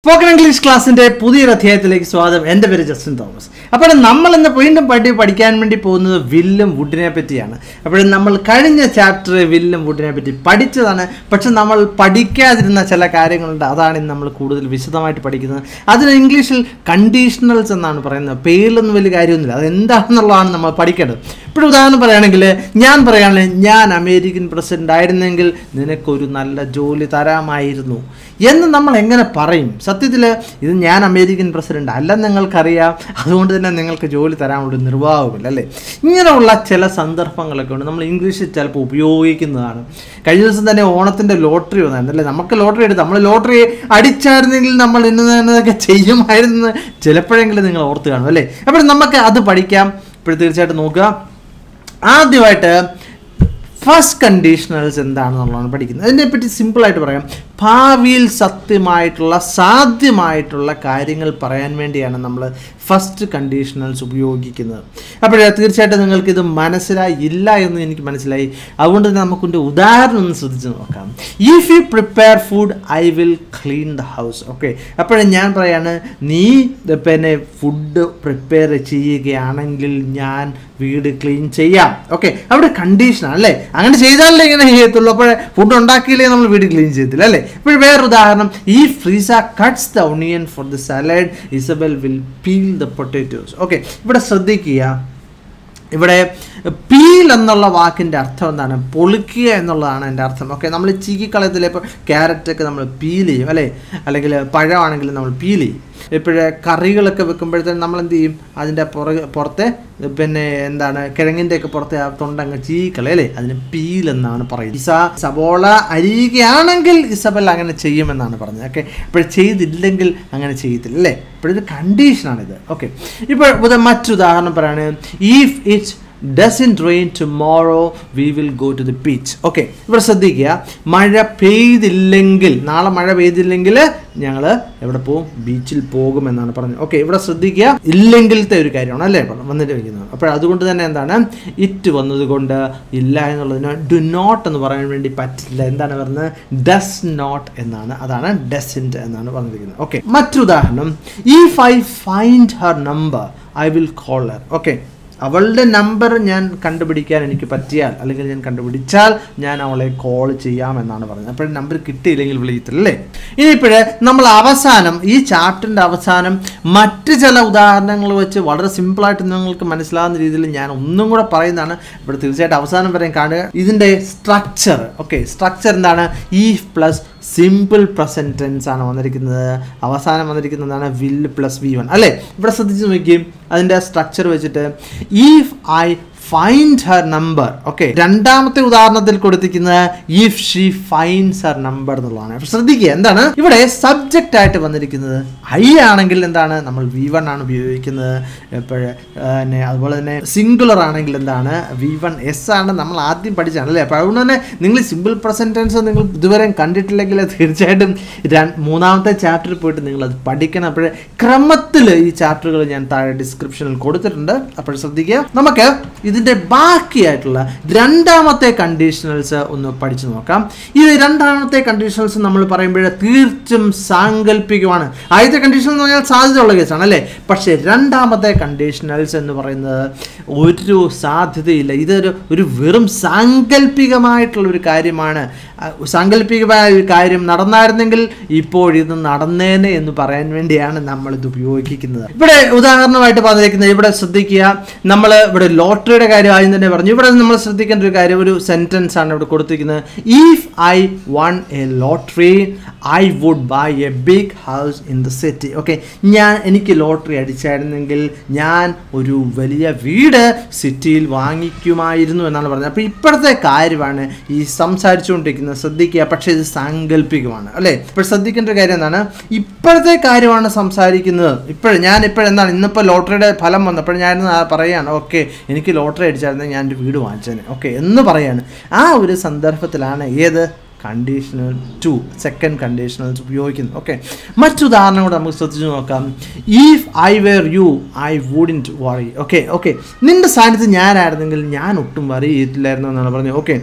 Spoken English class in the Pudir Theatric Swadam and the very Justin Thomas. Upon a number in the point of party Padican Ponu, William Woodinapetiana. Upon a number carrying a chapter, William Woodinapeti, Padicana, Pachanamal Padicas in the Chalakaring and other in Namal Kudu, Visatamite Padicana. Other English conditionals and Nanparana, pale and Villigarian, and the lawn number Padicana. Prudan Paranagale, Yan Paran, Yan American President died in Angle, Neneku Nala Joli Tara Mairno. Yen the number Engana Parim, Satitilla is an American President, Alan Nangal Karia, I don't know Nangal Kajoli around in the Rua. You know, Lachella Sandar Pangalakon, English Chalpo, Yoik in the Arm. Kajus than a one of the lottery, and the Namaka lottery, the lottery, Adicharnil number in the Chayum, Chelaparangal in the Orthan Valley. About Namaka other Padicam, Pretty Chatanoga. Are divided first conditionals and the and pretty simple Pavil Satymaitula Sadhymaitula Kairingal Parayanvendi and first conditionals Ubiyogikina. Upon the chat and the Manasira Yilla in the Manasila, I want to Namakundu Udarun. If you prepare food, I will clean the house. Okay. Upon Yan Prayana, ni the penne food prepare a chi anangil yan. We clean chaya. Okay, I have a conditional. I'm going to say that food on Dakil we clean chaya. But where if Risa cuts the onion for the salad, Isabel will peel the potatoes. Okay, but a Sadikia. If a peel and the lavak in Darthon and a Polikia and the Lana and Darthon. Okay, number cheeky color the leper, carrot take a number peely, a like a Padawangle number peely. If a carrigal compared to Namalandi, Adinda Porte, the Pene and then carrying take a porte of Tondanga cheek, and a peel and Nana Parisa, Sabola, Ariki Anangel, Isabel, I'm going to change him and Nana Parana. Okay, but change the lingle, I'm going to change the leg. But the condition on it. Okay, if with a much to the Hanaparana, if it doesn't rain tomorrow, we will go to the beach. Okay, but Sadikia, Mada pay the lingle, Nala Mada pay the lingle, Yangala, Everpo, beachil pogum and Nanaparan. Okay, but Sadikia, illingle theory on a level, one the day. Upon Adunda and Dana, it one of the Gonda, Ilan, do not on the Varan Pat Lendana, does not and Adana, doesn't and Nana. Okay, Matrudanum, if I find her number, I will call her. Okay. Avulde number Yan Kandabidika and Nikipatia, Allegan Kandabidichal, Yan Avale call Chiam and Nana. A number kitty little. In a number Avasanam, each chapter and Avasanam, Matichala Udanang, what a simple item Manislan, the Yan, Numura Parinana, but you said Avasanam Parankanda isn't a structure. Okay, structure Nana, if plus simple present tense and Avasanam will plus V1. Ale, but this is a game and a structure which if I find her number, okay. Randamate Udarnatil Kodatikina, if she finds her number the lana. Sadiki and Dana, if a subject item on the Rikina, I anangle and Dana, number V1 and singular anangle and Dana, V1 S and Namalati Padichan, Paduna, English simple present tense and Duver and Candid like it Munanta chapter put in English Padikan Kramatil chapter and entire description code upper Sadikia. Namaka. ഇതിന്റെ ബാക്കിയായിട്ടുള്ള രണ്ടാമത്തെ conditionals ഒന്ന് പഠിച്ചു നോക്കാം. ഈ രണ്ടാമത്തെ conditionals നമ്മൾ പറയുമ്പോൾ തീർച്ചയായും സാങ്കല്പികമാണ്. ആദ്യത്തെ കണ്ടീഷൻ എന്ന് പറഞ്ഞാൽ സാധ്യതയുള്ള കേസാണ് അല്ലേ? പക്ഷേ രണ്ടാമത്തെ കണ്ടീഷണൽസ് എന്ന് പറയുന്നത് ഒരു സാധ്യതയില്ല. ഇതൊരു വെറും സാങ്കല്പികമായിട്ടുള്ള ഒരു കാര്യമാണ്. സാങ്കല്പികമായ ഒരു കാര്യം നടന്നായിരുന്നെങ്കിൽ ഇപ്പോൾ ഇത് നടന്നേനെ എന്ന് പറയാൻ വേണ്ടിയാണ് നമ്മൾ ഇത് ഉപയോഗിക്കുന്നത്. ഇവിടെ ഉദാഹരണമായിട്ട് പറഞ്ഞിരിക്കുന്നത് ഇവിടെ ശ്രദ്ധിക്കുക. നമ്മൾ ഇവിടെ ലോട്ടറിയുടെ കാര്യം ആദ്യം തന്നെ പറഞ്ഞു. ഇവിടെ നമ്മൾ ശ്രദ്ധിക്കേണ്ട ഒരു കാര്യം ഒരു സെന്റൻസ് ആണ് ഇവിടെ കൊടുത്തിരിക്കുന്നത്. If I won a lottery, I would buy a big house in the city. Okay, എനിക്ക് ലോട്ടറി അടിച്ചായിരുന്നെങ്കിൽ ഞാൻ ഒരു വലിയ വീട് സിറ്റിയിൽ വാങ്ങിക്കുമായിരുന്നു എന്നാണ് പറഞ്ഞത്. അപ്പോൾ ഇപ്പോഴത്തെ കാര്യമാണ് ഈ സംസാരിച്ചുകൊണ്ടിരിക്കുന്നത്. ശ്രദ്ധിക്കുക. പക്ഷേ ഇത് സാങ്കല്പികമാണ് അല്ലേ? ഇപ്പോൾ ശ്രദ്ധിക്കേണ്ട കാര്യം എന്താണ്? ഇപ്പോഴത്തെ കാര്യമാണ് സംസാരിക്കുന്നത്. ഞാൻ എന്താണ് ഇന്നിപ്പോൾ ലോട്ടറിയുടെ ഫലം വന്നപ്പോൾ ഞാൻ പറയുകയാണ് ഓക്കെ എനിക്ക് ലോട്ടറി അടിച്ചായിരുന്നെങ്കിൽ ഞാൻ ഒരു വീട് വാങ്ങിച്ചേനെ ഓക്കെ എന്ന് പറയാണ്. ആ ഒരു സന്ദർഭത്തിലാണ് ഏത് conditional 2 second conditionals ഉപയോഗിക്കുന്നു. ഓക്കെ, മറ്റുദാഹരണം കൂടെ നമുക്ക് ശ്രദ്ധിച്ചു നോക്കാം. If I were you, I wouldn't worry. Okay നിന്റെ സ്ഥാനത്ത് ഞാനായിരുന്നെങ്കിൽ ഞാൻ ഒട്ടും വറി ചെയ്തില്ലായിരുന്നു എന്നാണ് പറഞ്ഞത്. ഓക്കെ,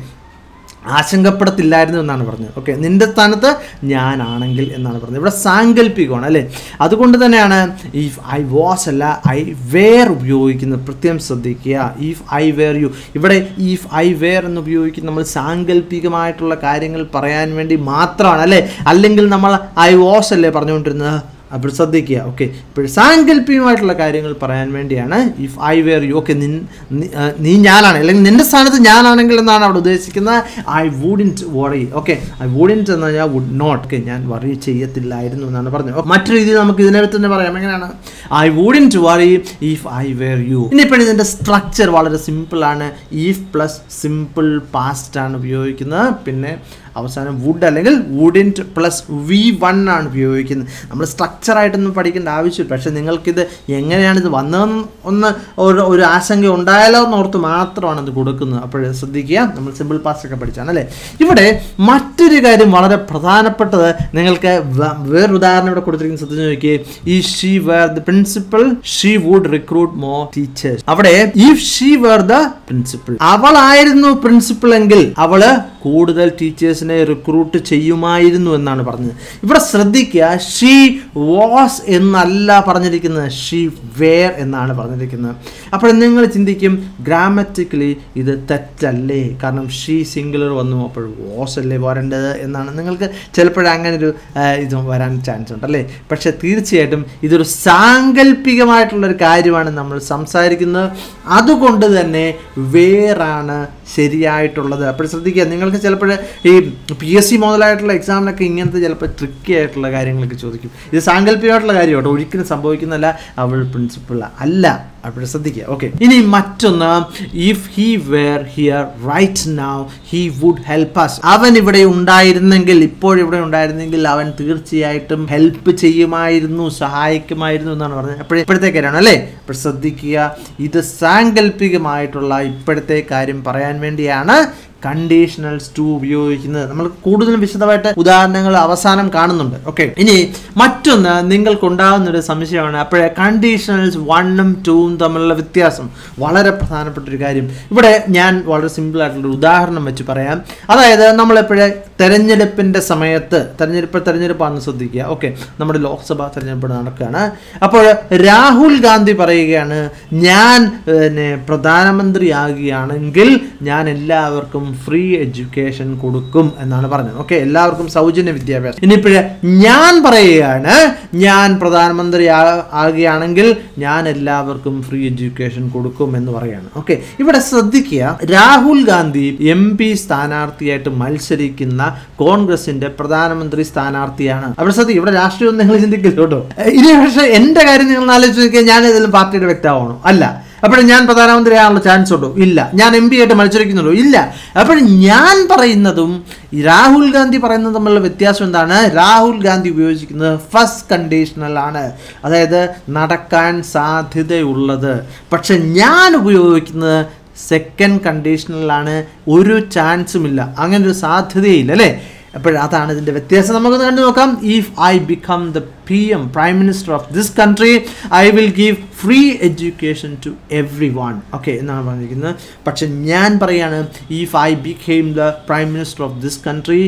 ആശങ്കപ്പെടത്തില്ലായിരുന്നു എന്നാണ് പറഞ്ഞത്. ഓക്കെ, നിന്റെ സ്ഥാനത്ത് ഞാനാണെങ്കിൽ എന്നാണ് പറഞ്ഞത്. ഇവിടെ സാങ്കല്പികമാണ് അല്ലേ. അതുകൊണ്ട് തന്നെയാണ് ഇഫ് ഐ വാസ് അല്ല ഐ വേർ ഉപയോഗിക്കുന്നത്. പ്രത്യേകം ശ്രദ്ധിക്കുക. ഇഫ് ഐ വേർ യു, ഇവിടെ ഇഫ് ഐ വേർ എന്ന് ഉപയോഗിക്കുന്നത് നമ്മൾ സാങ്കല്പികമായിട്ടുള്ള കാര്യങ്ങൾ പറയാൻ വേണ്ടി മാത്രമാണ് അല്ലേ. അല്ലെങ്കിൽ നമ്മൾ ഐ വാസ് അല്ലേ പറഞ്ഞുകൊണ്ടിരുന്നത്. അപ്പോൾ ശ്രദ്ധിക്കുക. ഓക്കെ, ഇപ്പോൾ സാങ്കല്പികമായിട്ടുള്ള കാര്യങ്ങൾ പറയാൻ വേണ്ടിയാണ് if I were you. Okay, നീ ഞാനാണ് അല്ലെങ്കിൽ നിന്റെ സ്ഥാനത്ത് ഞാനാണെങ്കിൽ എന്നാണ് അവിടെ ഉദ്ദേശിക്കുന്നത്. I wouldn't worry. Okay, I wouldn't എന്ന് പറഞ്ഞാൽ വുഡ് നോട്ട്. ഓക്കെ, ഞാൻ വറി ചെയ്യത്തില്ലായിരുന്നു എന്നാണ് പറഞ്ഞത്. മറ്റൊരു രീതിയിൽ നമുക്ക് ഇതിനകത്ത് തന്നെ പറയാം. എങ്ങനെയാണ്? I wouldn't worry if I were you. ഇനിയിപ്പോൾ ഇതിൻ്റെ സ്ട്രക്ചർ വളരെ സിമ്പിളാണ്. ഇഫ് പ്ലസ് സിമ്പിൾ പാസ്റ്റ് ആണ് ഉപയോഗിക്കുന്നത്. പിന്നെ അവസാനം വുഡ് അല്ലെങ്കിൽ വുഡിൻറ്റ് പ്ലസ് V1 ആണ് ഉപയോഗിക്കുന്നത്. നമ്മൾ സ്ട്രക്ചറായിട്ടൊന്നും പഠിക്കേണ്ട ആവശ്യമില്ല. പക്ഷേ നിങ്ങൾക്കിത് എങ്ങനെയാണ് ഇത് വന്നതെന്ന് ഒരു ആശങ്ക ഉണ്ടായാലോ എന്നോർത്ത് മാത്രമാണ് ഇത് കൊടുക്കുന്നത്. അപ്പോൾ ശ്രദ്ധിക്കുക, നമ്മൾ സിമ്പിൾ പാസ്റ്റ് ഒക്കെ പഠിച്ചാണ് അല്ലേ. ഇവിടെ മറ്റൊരു കാര്യം വളരെ പ്രധാനപ്പെട്ടത്, നിങ്ങൾക്ക് വേറൊരു ഉദാഹരണം ഇവിടെ കൊടുത്തിരിക്കുന്ന ശ്രദ്ധിച്ച് നോക്കിയേ. ഈ she were the principal she would recruit more teachers. അവിടെ if she were the principal, അവളായിരുന്നു പ്രിൻസിപ്പൽ എങ്കിൽ അവള് കൂടുതൽ ടീച്ചേഴ്സിനെ റിക്രൂട്ട് ചെയ്യുമായിരുന്നു എന്നാണ് പറഞ്ഞത്. ഇവിടെ ശ്രദ്ധിക്കുക, ഷീ വാസ് എന്നല്ല പറഞ്ഞിരിക്കുന്നത്, ഷീ വേർ എന്നാണ് പറഞ്ഞിരിക്കുന്നത്. അപ്പോൾ നിങ്ങൾ ചിന്തിക്കും ഗ്രാമറ്റിക്കലി ഇത് തെറ്റല്ലേ, കാരണം ഷീ സിംഗുലർ വന്നു, അപ്പോൾ വാസ് അല്ലേ വരേണ്ടത് എന്നാണ് നിങ്ങൾക്ക് ചിലപ്പോഴും അങ്ങനെ ഒരു ഇത് വരാൻ ചാൻസ് ഉണ്ട് അല്ലേ. പക്ഷെ തീർച്ചയായിട്ടും ഇതൊരു സാങ്കല്പികമായിട്ടുള്ളൊരു കാര്യമാണ് നമ്മൾ സംസാരിക്കുന്നത്. അതുകൊണ്ട് തന്നെ വേറാണ് ശരിയായിട്ടുള്ളത്. അപ്പോൾ ശ്രദ്ധിക്കുക, നിങ്ങൾക്ക് ചിലപ്പോൾ ഈ PSC മുതലായിട്ടുള്ള എക്സാമിനൊക്കെ ഇങ്ങനത്തെ ചിലപ്പോൾ ട്രിക്കി ആയിട്ടുള്ള കാര്യങ്ങളൊക്കെ ചോദിക്കും. ഇത് സാങ്കല്പികമായിട്ടുള്ള കാര്യമാട്ടോ, ഒരിക്കലും സംഭവിക്കുന്നതല്ല. അവൾ പ്രിൻസിപ്പൾ അല്ല. അപ്പോൾ ശ്രദ്ധിക്കുക. ഓക്കെ, ഇനി മറ്റൊന്ന്, if he were here right now he would help us. അവൻ ഇവിടെ ഉണ്ടായിരുന്നെങ്കിൽ, ഇപ്പോഴിവിടെ ഉണ്ടായിരുന്നെങ്കിൽ അവൻ തീർച്ചയായിട്ടും ഹെൽപ്പ് ചെയ്യുമായിരുന്നു, സഹായിക്കുമായിരുന്നു എന്നാണ് പറഞ്ഞത്. ഇപ്പോഴത്തെ കാര്യമാണ് അല്ലേ. അപ്പോൾ ശ്രദ്ധിക്കുക, ഇത് സാങ്കല്പികമായിട്ടുള്ള ഇപ്പോഴത്തെ കാര്യം പറയാൻ വേണ്ടിയാണ് കണ്ടീഷണൽസ് ടു ഉപയോഗിക്കുന്നത്. നമ്മൾ കൂടുതലും വിശദമായിട്ട് ഉദാഹരണങ്ങൾ അവസാനം കാണുന്നുണ്ട്. ഓക്കെ, ഇനി മറ്റൊന്ന് നിങ്ങൾക്കുണ്ടാകുന്ന ഒരു സംശയമാണ്, അപ്പോഴേ കണ്ടീഷണൽസ് 1ഉം 2ഉം തമ്മിലുള്ള വ്യത്യാസം. വളരെ പ്രധാനപ്പെട്ട ഒരു കാര്യം. ഇവിടെ ഞാൻ വളരെ സിമ്പിൾ ആയിട്ടുള്ള ഉദാഹരണം വെച്ച് പറയാം. അതായത് നമ്മളെപ്പോഴേ തെരഞ്ഞെടുപ്പിൻ്റെ സമയത്ത്, തെരഞ്ഞെടുപ്പാണെന്ന് ശ്രദ്ധിക്കുക. ഓക്കെ, നമ്മുടെ ലോക്സഭാ തെരഞ്ഞെടുപ്പ് നടക്കുകയാണ്. അപ്പോൾ രാഹുൽ ഗാന്ധി പറയുകയാണ്, ഞാൻ പ്രധാനമന്ത്രിയാകുകയാണെങ്കിൽ ഞാൻ എല്ലാവർക്കും ഫ്രീ എഡ്യൂക്കേഷൻ കൊടുക്കും എന്നാണ് പറഞ്ഞത്. ഓക്കെ, എല്ലാവർക്കും സൗജന്യ വിദ്യാഭ്യാസം. ഇനിയിപ്പോഴേ ഞാൻ പറയുകയാണ്, ഞാൻ പ്രധാനമന്ത്രി ആകുകയാണെങ്കിൽ ഞാൻ എല്ലാവർക്കും ഫ്രീ എഡ്യൂക്കേഷൻ കൊടുക്കും എന്ന് പറയുകയാണ്. ഓക്കെ, ഇവിടെ ശ്രദ്ധിക്കുക, രാഹുൽ ഗാന്ധി MP സ്ഥാനാർത്ഥിയായിട്ട് മത്സരിക്കുന്ന കോൺഗ്രസിന്റെ പ്രധാനമന്ത്രി സ്ഥാനാർത്ഥിയാണ്. അവിടെ ശ്രദ്ധിക്കുക, ഇവിടെ രാഷ്ട്രീയം നിങ്ങൾ ചിന്തിക്കില്ല കേട്ടോ. ഇനി പക്ഷേ എൻ്റെ കാര്യം നിങ്ങൾ ആലോചിച്ച് നോക്കിയാൽ ഞാൻ ഏതെങ്കിലും പാർട്ടിയുടെ വ്യക്തമാണോ? അല്ല. അപ്പോൾ ഞാൻ പ്രധാനമന്ത്രി ആകാനുള്ള ചാൻസ് ഉണ്ടോ? ഇല്ല. ഞാൻ MP ആയിട്ട് മത്സരിക്കുന്നുണ്ടോ? ഇല്ല. അപ്പോൾ ഞാൻ പറയുന്നതും രാഹുൽ ഗാന്ധി പറയുന്നതും തമ്മിലുള്ള വ്യത്യാസം എന്താണ്? രാഹുൽ ഗാന്ധി ഉപയോഗിക്കുന്നത് ഫസ്റ്റ് കണ്ടീഷണൽ ആണ്, അതായത് നടക്കാൻ സാധ്യതയുള്ളത്. പക്ഷെ ഞാൻ ഉപയോഗിക്കുന്നത് സെക്കൻഡ് കണ്ടീഷണലാണ്. ഒരു ചാൻസുമില്ല, അങ്ങനെ ഒരു സാധ്യതയില്ല അല്ലേ. അപ്പോൾ അതാണ് ഇതിൻ്റെ വ്യത്യാസം. നമുക്കൊന്ന് കണ്ടു നോക്കാം. If I become the PM prime minister of this country I will give free education to every one. Okay എന്നാണ് പറഞ്ഞിരിക്കുന്നത്. പക്ഷെ ഞാൻ പറയാണ്, if I became the prime minister of this country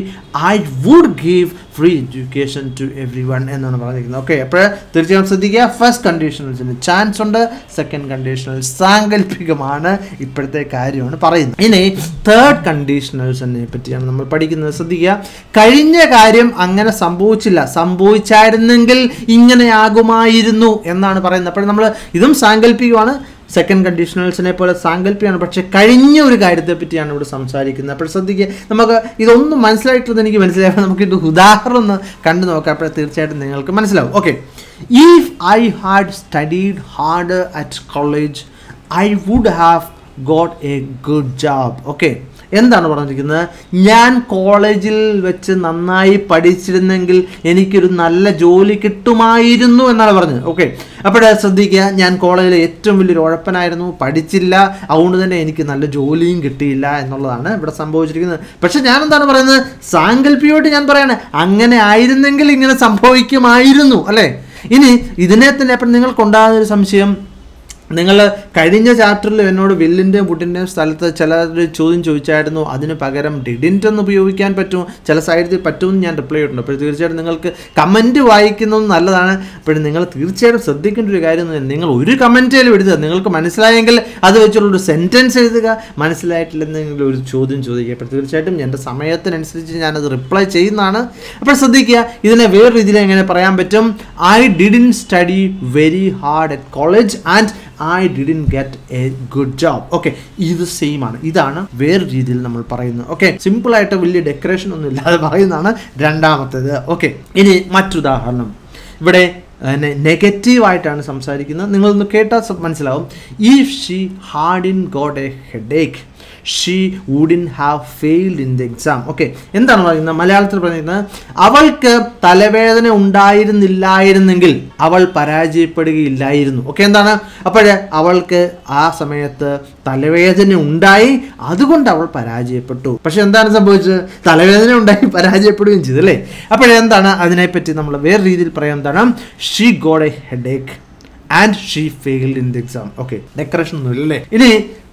I would give free education to every one എന്നാണ് പറഞ്ഞിരിക്കുന്നത്. Okay, അപ്പോൾ തീർച്ചയായും ശ്രദ്ധിക്കുക, ഫസ്റ്റ് കണ്ടീഷണൽസിന് ചാൻസ് ഉണ്ട്, സെക്കൻഡ് കണ്ടീഷണൽ സാങ്കല്പികമാണ്, ഇപ്പോഴത്തെ കാര്യമാണ് പറയുന്നത്. ഇനി തേർഡ് കണ്ടീഷണൽസിനെ പറ്റിയാണ് നമ്മൾ പഠിക്കുന്നത്. ശ്രദ്ധിക്കുക, കഴിഞ്ഞ കാര്യം അങ്ങനെ സംഭവിച്ചില്ല, സംഭവിച്ചായിരുന്നെങ്കിൽ ഇങ്ങനെയാകുമായിരുന്നു എന്നാണ് പറയുന്നത്. അപ്പോൾ നമ്മൾ ഇതും സാങ്കല്പികമാണ്, സെക്കൻഡ് കണ്ടീഷണൽസിനെ പോലെ സാങ്കല്പികമാണ്. പക്ഷേ കഴിഞ്ഞ ഒരു കാര്യത്തെ പറ്റിയാണ് ഇവിടെ സംസാരിക്കുന്നത്. അപ്പോൾ ശ്രദ്ധിക്കുക, നമുക്ക് ഇതൊന്നും മനസ്സിലായിട്ടുള്ളത് എനിക്ക് മനസ്സിലായപ്പോൾ നമുക്കിത് ഉദാഹരണം ഒന്ന് കണ്ടു നോക്കാം. അപ്പോൾ തീർച്ചയായിട്ടും നിങ്ങൾക്ക് മനസ്സിലാവും. Okay, if I had studied hard at college I would have got a good job. Okay, എന്താണ് പറഞ്ഞിരിക്കുന്നത്? ഞാൻ കോളേജിൽ വെച്ച് നന്നായി പഠിച്ചിരുന്നെങ്കിൽ എനിക്കൊരു നല്ല ജോലി കിട്ടുമായിരുന്നു എന്നാണ് പറഞ്ഞത്. ഓക്കെ, അപ്പോൾ ശ്രദ്ധിക്കുക, ഞാൻ കോളേജിൽ ഏറ്റവും വലിയൊരു ഉഴപ്പനായിരുന്നു, പഠിച്ചില്ല, അതുകൊണ്ട് തന്നെ എനിക്ക് നല്ല ജോലിയും കിട്ടിയില്ല എന്നുള്ളതാണ് ഇവിടെ സംഭവിച്ചിരിക്കുന്നത്. പക്ഷെ ഞാൻ എന്താണ് പറയുന്നത്? സാങ്കല്പികമായിട്ട് ഞാൻ പറയാണ്, അങ്ങനെ ആയിരുന്നെങ്കിൽ ഇങ്ങനെ സംഭവിക്കുമായിരുന്നു അല്ലേ. ഇനി ഇതിനെ തന്നെ അപ്പം നിങ്ങൾക്കുണ്ടാകുന്ന ഒരു സംശയം, നിങ്ങൾ കഴിഞ്ഞ ചാപ്റ്ററിൽ എന്നോട് വില്ലിൻ്റെയും വുഡിൻ്റെയും സ്ഥലത്ത് ചില ചോദ്യം ചോദിച്ചായിരുന്നു, അതിന് പകരം ഡിഡിൻ്റ് എന്ന് ഉപയോഗിക്കാൻ പറ്റുമോ, ചില സൈഡിൽ പറ്റുമെന്ന് ഞാൻ റിപ്ലൈ ചെയ്തിട്ടുണ്ട്. അപ്പോൾ തീർച്ചയായിട്ടും നിങ്ങൾക്ക് കമൻറ്റ് വായിക്കുന്നത് നല്ലതാണ്. അപ്പോഴും നിങ്ങൾ തീർച്ചയായിട്ടും ശ്രദ്ധിക്കേണ്ട ഒരു കാര്യം, നിങ്ങൾ ഒരു കമൻറ്റിലും എഴുതുക, നിങ്ങൾക്ക് മനസ്സിലായെങ്കിൽ അത് വെച്ചുള്ളൊരു സെൻറ്റൻസ് എഴുതുക, മനസ്സിലായിട്ടില്ലെന്നെങ്കിൽ ഒരു ചോദ്യം ചോദിക്കുക. അപ്പോൾ തീർച്ചയായിട്ടും എൻ്റെ സമയത്തിനനുസരിച്ച് ഞാനത് റിപ്ലൈ ചെയ്യുന്നതാണ്. അപ്പോൾ ശ്രദ്ധിക്കുക, ഇതിനെ വേറെ രീതിയിൽ എങ്ങനെ പറയാൻ പറ്റും? I didn't study very hard at college and I didn't get a good job. Okay, ഇത് സെയിം ആണ്. ഇതാണ് വേറെ രീതിയിൽ നമ്മൾ പറയുന്നത്. ഓക്കെ, സിമ്പിളായിട്ട് വലിയ ഡെക്കറേഷൻ ഒന്നും ഇല്ലാതെ പറയുന്നതാണ് രണ്ടാമത്തേത്. ഓക്കെ, ഇനി മറ്റൊരുദാഹരണം. ഇവിടെ നെഗറ്റീവായിട്ടാണ് സംസാരിക്കുന്നത്. നിങ്ങളൊന്ന് കേട്ടാൽ മനസ്സിലാവും. If she Haddin got A headache she wouldn't have failed in the exam. Okay, എന്താണ് പറയുന്നത്? മലയാളത്തിൽ പറയുന്നത് അവൾക്ക് തലവേദന ഉണ്ടായിരുന്നില്ലായിരുന്നെങ്കിൽ അവൾ പരാജയപ്പെടുകയില്ലായിരുന്നു. ഓക്കെ, എന്താണ്? അപ്പോഴേ അവൾക്ക് ആ സമയത്ത് തലവേദന ഉണ്ടായി, അതുകൊണ്ട് അവൾ പരാജയപ്പെട്ടു. പക്ഷെ എന്താണ് സംഭവിച്ചത്? തലവേദന ഉണ്ടായി പരാജയപ്പെടുകയും ചെയ്തു അല്ലേ? അപ്പോഴെന്താണ് അതിനെപ്പറ്റി നമ്മൾ വേറെ രീതിയിൽ പറയാൻ? എന്താണ്? She got A headache and she failed in the exam. Okay, decoration ഒന്നുമില്ല അല്ലേ? ഇനി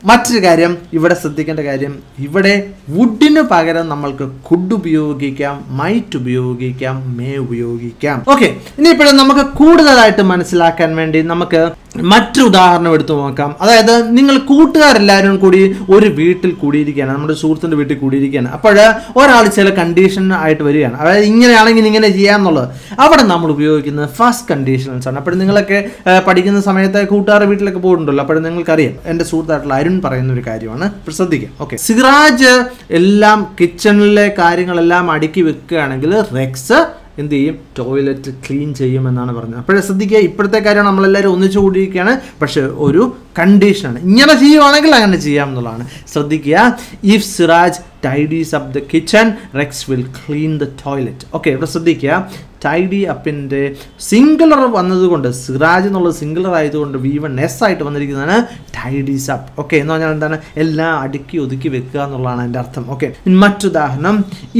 മറ്റൊരു കാര്യം ഇവിടെ ശ്രദ്ധിക്കേണ്ട കാര്യം, ഇവിടെ വുഡിന് പകരം നമ്മൾക്ക് കുഡ് ഉപയോഗിക്കാം, മൈറ്റ് ഉപയോഗിക്കാം, മേ ഉപയോഗിക്കാം. ഓക്കെ, ഇനിയിപ്പോഴും നമുക്ക് കൂടുതലായിട്ട് മനസ്സിലാക്കാൻ വേണ്ടി നമുക്ക് മറ്റൊരു ഉദാഹരണം എടുത്തു നോക്കാം. അതായത് നിങ്ങൾ കൂട്ടുകാരെല്ലാവരും കൂടി ഒരു വീട്ടിൽ കൂടിയിരിക്കുകയാണ്, നമ്മുടെ സുഹൃത്തിൻ്റെ വീട്ടിൽ കൂടിയിരിക്കുകയാണ്. അപ്പോൾ ഒരാൾ ചില കണ്ടീഷൻ ആയിട്ട് വരികയാണ്, അതായത് ഇങ്ങനെയാണെങ്കിൽ ഇങ്ങനെ ചെയ്യാമെന്നുള്ളത്. അവിടെ നമ്മൾ ഉപയോഗിക്കുന്നത് ഫസ്റ്റ് കണ്ടീഷൻസ് ആണ്. അപ്പോൾ നിങ്ങളൊക്കെ പഠിക്കുന്ന സമയത്ത് കൂട്ടുകാരുടെ വീട്ടിലൊക്കെ പോയിട്ടുണ്ടല്ലോ, അപ്പോൾ നിങ്ങൾക്കറിയാം. എൻ്റെ സുഹൃത്തായിട്ടുള്ള അരുൺ പറയുന്ന ഒരു കാര്യമാണ്, ശ്രദ്ധിക്കാം. ഓക്കെ, സിറാജ് എല്ലാം കിച്ചണിലെ കാര്യങ്ങളെല്ലാം അടുക്കി വെക്കുകയാണെങ്കിൽ റെക്സ് എന്ത് ചെയ്യും? ടോയ്ലറ്റ് ക്ലീൻ ചെയ്യുമെന്നാണ് പറഞ്ഞത്. അപ്പോഴേ ശ്രദ്ധിക്കുക, ഇപ്പോഴത്തെ കാര്യമാണ് നമ്മളെല്ലാവരും ഒന്നിച്ചു കൂടിയിരിക്കുകയാണ്, പക്ഷെ ഒരു കണ്ടീഷനാണ്. ഇങ്ങനെ ചെയ്യുവാണെങ്കിൽ അങ്ങനെ ചെയ്യാം എന്നുള്ളതാണ്. ശ്രദ്ധിക്കുക, if Siraj tidies up the kitchen Rex will clean the toilet. Okay, ഇവിടെ ശ്രദ്ധിക്കുക, ടൈഡി അപ്പിൻ്റെ സിംഗുലർ വന്നതുകൊണ്ട്, സിറാജ് എന്നുള്ളത് സിംഗുലർ ആയതുകൊണ്ട് V1S ആയിട്ട് വന്നിരിക്കുന്നതാണ് ടൈഡീസ് അപ്പ്. ഓക്കെ, എന്ന് പറഞ്ഞാൽ എന്താണ്? എല്ലാം അടുക്കി ഒതുക്കി വെക്കുക എന്നുള്ളതാണ് എൻ്റെ അർത്ഥം. ഓക്കെ, മറ്റുദാഹരണം,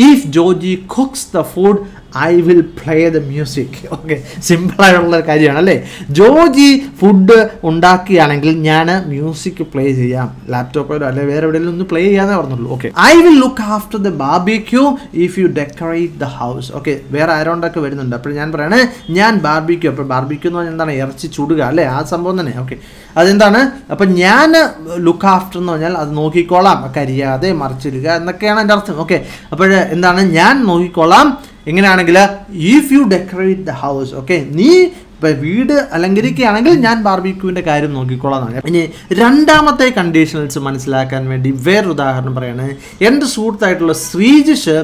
if Joji cooks the food I will play the music. Okay, സിമ്പിളായിട്ടുള്ള കാര്യമാണ് അല്ലേ? ജോജി ഫുഡ് ഉണ്ടാക്കുകയാണെങ്കിൽ ഞാൻ മ്യൂസിക് പ്ലേ ചെയ്യാം, ലാപ്ടോപ്പിലോ അല്ലെങ്കിൽ വേറെ എവിടെയെങ്കിലും ഒന്ന് പ്ലേ ചെയ്യാന്നേ പറഞ്ഞുള്ളൂ. Okay, I will look after the barbecue if you decorate the house. Okay, വേറെ ആരോണ്ടൊക്കെ വരുന്നുണ്ട്. അപ്പോൾ ഞാൻ പറയണേ, ഞാൻ ബാർബിക്യൂ. അപ്പോൾ ബാർബിക്യൂ എന്ന് പറഞ്ഞാൽ എന്താണ്? ഇറച്ചി ചുടുക അല്ലേ? ആ സംഭവം തന്നെ. ഓക്കെ, അതെന്താണ്? അപ്പം ഞാൻ ലുക്ക് ആഫ്റ്റർ എന്ന് പറഞ്ഞാൽ അത് നോക്കിക്കോളാം, കരിയാതെ മറിച്ചിടുക എന്നൊക്കെയാണ് എൻ്റെ അർത്ഥം. ഓക്കെ, അപ്പോൾ എന്താണ്? ഞാൻ നോക്കിക്കോളാം. എങ്ങനെയാണെങ്കിൽ if you decorate the house. Okay, നീ വീട് അലങ്കരിക്കുകയാണെങ്കിൽ ഞാൻ ബാർബിക്യൂവിൻ്റെ കാര്യം നോക്കിക്കോളാം എന്നാണ്. ഇനി രണ്ടാമത്തെ കണ്ടീഷണൽസ് മനസ്സിലാക്കാൻ വേണ്ടി വേറൊരു ഉദാഹരണം പറയുകയാണ്. എൻ്റെ സുഹൃത്തായിട്ടുള്ള ശ്രീജിഷ്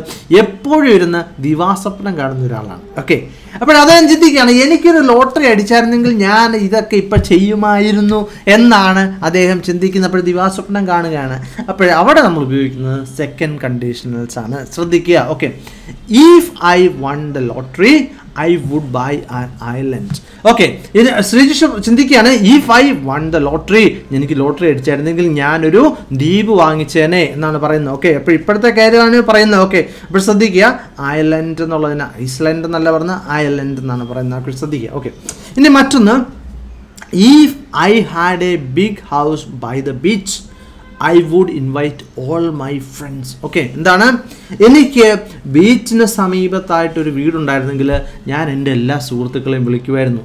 എപ്പോഴും ഇരുന്ന് ദിവാസ്വപ്നം കാണുന്ന ഒരാളാണ്. ഓക്കെ, അപ്പോൾ അദ്ദേഹം ചിന്തിക്കുകയാണ്, എനിക്കൊരു ലോട്ടറി അടിച്ചായിരുന്നെങ്കിൽ ഞാൻ ഇതൊക്കെ ഇപ്പം ചെയ്യുമായിരുന്നു എന്നാണ് അദ്ദേഹം ചിന്തിക്കുന്നത്. അപ്പോൾ ദിവാസ്വപ്നം കാണുകയാണ്. അപ്പോൾ അവിടെ നമ്മൾ ഉപയോഗിക്കുന്നത് സെക്കൻഡ് കണ്ടീഷണൽസ് ആണ്. ശ്രദ്ധിക്കുക. Okay, if I won the lottery I would buy an island. Okay, ഇത് ശ്രീജിഷ് ചിന്തിക്കുകയാണ്, if I won the lottery, എനിക്ക് ലോട്ടറി അടിച്ചായിരുന്നെങ്കിൽ ഞാനൊരു ദ്വീപ് വാങ്ങിച്ചേനെ എന്നാണ് പറയുന്നത്. ഓക്കെ, അപ്പോൾ ഇപ്പോഴത്തെ കാര്യമാണ് പറയുന്നത്. ഓക്കെ, അപ്പോൾ ശ്രദ്ധിക്കുക, ഐലൻഡ് എന്നുള്ളതിന് ഐസ്ലാൻഡ് എന്നല്ല പറഞ്ഞത്, ഐലൻഡ് എന്നാണ് പറയുന്നത്. അപ്പോൾ ശ്രദ്ധിക്കുക. ഓക്കെ, ഇനി മറ്റൊന്ന്, if I had a big house by the beach I would invite all my friends. Okay, എന്താണ്? എനിക്ക് ബീച്ചിന് സമീപത്തായിട്ടൊരു വീടുണ്ടായിരുന്നെങ്കിൽ ഞാൻ എൻ്റെ എല്ലാ സുഹൃത്തുക്കളെയും വിളിക്കുമായിരുന്നു.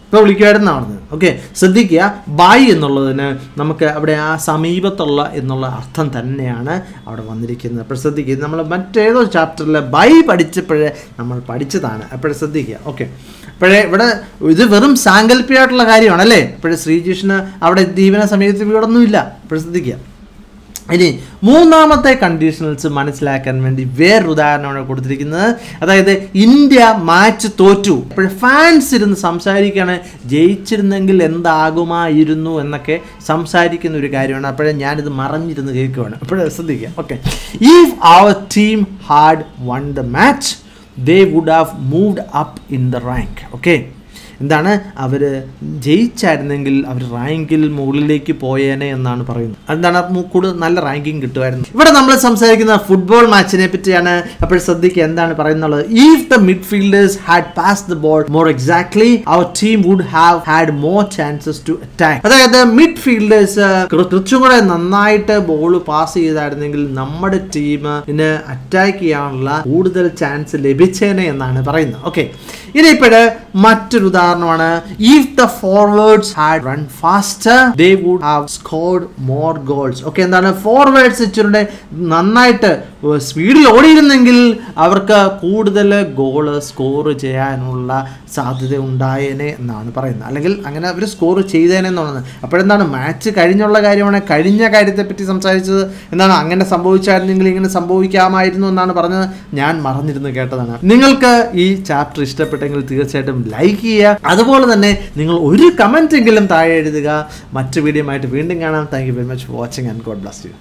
ഇപ്പോൾ വിളിക്കുമായിരുന്നാണ് പറഞ്ഞത്. ഓക്കെ, ശ്രദ്ധിക്കുക, ബൈ എന്നുള്ളതിന് നമുക്ക് അവിടെ ആ സമീപത്തുള്ള എന്നുള്ള അർത്ഥം തന്നെയാണ് അവിടെ വന്നിരിക്കുന്നത്. അപ്പോൾ ശ്രദ്ധിക്കുക, നമ്മൾ മറ്റേതോ ചാപ്റ്ററിൽ ബൈ പഠിച്ചപ്പോഴേ നമ്മൾ പഠിച്ചതാണ്. അപ്പോഴേ ശ്രദ്ധിക്കുക. ഓക്കെ, അപ്പോഴേ ഇവിടെ ഇത് വെറും സാങ്കല്പികമായിട്ടുള്ള കാര്യമാണ് അല്ലേ? അപ്പോഴേ ശ്രീജിഷിന് അവിടെ ദ്വീപിനെ സമീപത്ത് വീടൊന്നുമില്ല. അപ്പോൾ ശ്രദ്ധിക്കുക. ഇനി മൂന്നാമത്തെ കണ്ടീഷണൽസ് മനസ്സിലാക്കാൻ വേണ്ടി വേറൊരു ഉദാഹരണമാണ് കൊടുത്തിരിക്കുന്നത്. അതായത് ഇന്ത്യ മാച്ച് തോറ്റു, അപ്പോൾ ഫാൻസ് ഇരുന്ന് സംസാരിക്കുകയാണ്, ജയിച്ചിരുന്നെങ്കിൽ എന്താകുമായിരുന്നു എന്നൊക്കെ സംസാരിക്കുന്ന ഒരു കാര്യമാണ്. അപ്പോഴേ ഞാനിത് മറഞ്ഞിരുന്ന് കേൾക്കുകയാണ്. അപ്പോഴേ ശ്രദ്ധിക്കുക. Okay, if our team had won the match they would have moved up in the rank. Okay, എന്താണ് അവർ ജയിച്ചായിരുന്നെങ്കിൽ അവർ റാങ്കിൽ മുകളിലേക്ക് പോയേനെ എന്നാണ് പറയുന്നത്. എന്താണ് കൂടുതൽ നല്ല റാങ്കിങ് കിട്ടുമായിരുന്നു. ഇവിടെ നമ്മൾ സംസാരിക്കുന്ന ഫുട്ബോൾ മാച്ചിനെ പറ്റിയാണ്. അപ്പോൾ ശ്രദ്ധിക്കുക എന്താണ് പറയുന്നത്. If the midfielders had pass the ball more exactly our team would have had more chances to attack. അതായത് മിഡ്ഫീൽഡേഴ്സ് കുറച്ചും കൂടെ നന്നായിട്ട് ബോൾ പാസ് ചെയ്തായിരുന്നെങ്കിൽ നമ്മുടെ ടീമിന് അറ്റാക്ക് ചെയ്യാനുള്ള കൂടുതൽ ചാൻസ് ലഭിച്ചേനെ എന്നാണ് പറയുന്നത്. ഓക്കെ, ഇനിയിപ്പോഴ് മറ്റൊരു ഉദാഹരണമാണ്. If the forwards had run faster they would have scored more goals. Okay, എന്താണ് ഫോർവേഡ്സ് ഇച്ചിരി നന്നായിട്ട് സ്പീഡിൽ ഓടിയിരുന്നെങ്കിൽ അവർക്ക് കൂടുതൽ ഗോള് സ്കോർ ചെയ്യാനുള്ള സാധ്യത ഉണ്ടായേനെ എന്നാണ് പറയുന്നത്. അല്ലെങ്കിൽ അങ്ങനെ അവർ സ്കോർ ചെയ്തേനെ എന്നുള്ളത്. അപ്പോഴെന്താണ് മാച്ച് കഴിഞ്ഞുള്ള കാര്യമാണ്. കഴിഞ്ഞ കാര്യത്തെപ്പറ്റി സംസാരിച്ചത് എന്താണ്, അങ്ങനെ സംഭവിച്ചായിരുന്നെങ്കിൽ ഇങ്ങനെ സംഭവിക്കാമായിരുന്നു എന്നാണ് പറഞ്ഞത്. ഞാൻ മറന്നിരുന്നു കേട്ടതാണ്. നിങ്ങൾക്ക് ഈ ചാപ്റ്റർ ഇഷ്ടപ്പെട്ടെങ്കിൽ തീർച്ചയായിട്ടും ലൈക്ക് ചെയ്യുക. അതുപോലെ തന്നെ നിങ്ങൾ ഒരു കമൻറ്റ് എങ്കിലും താഴെ എഴുതുക. മറ്റു വീഡിയോ ആയിട്ട് വീണ്ടും കാണാം. Thank you very much for watching and God bless you.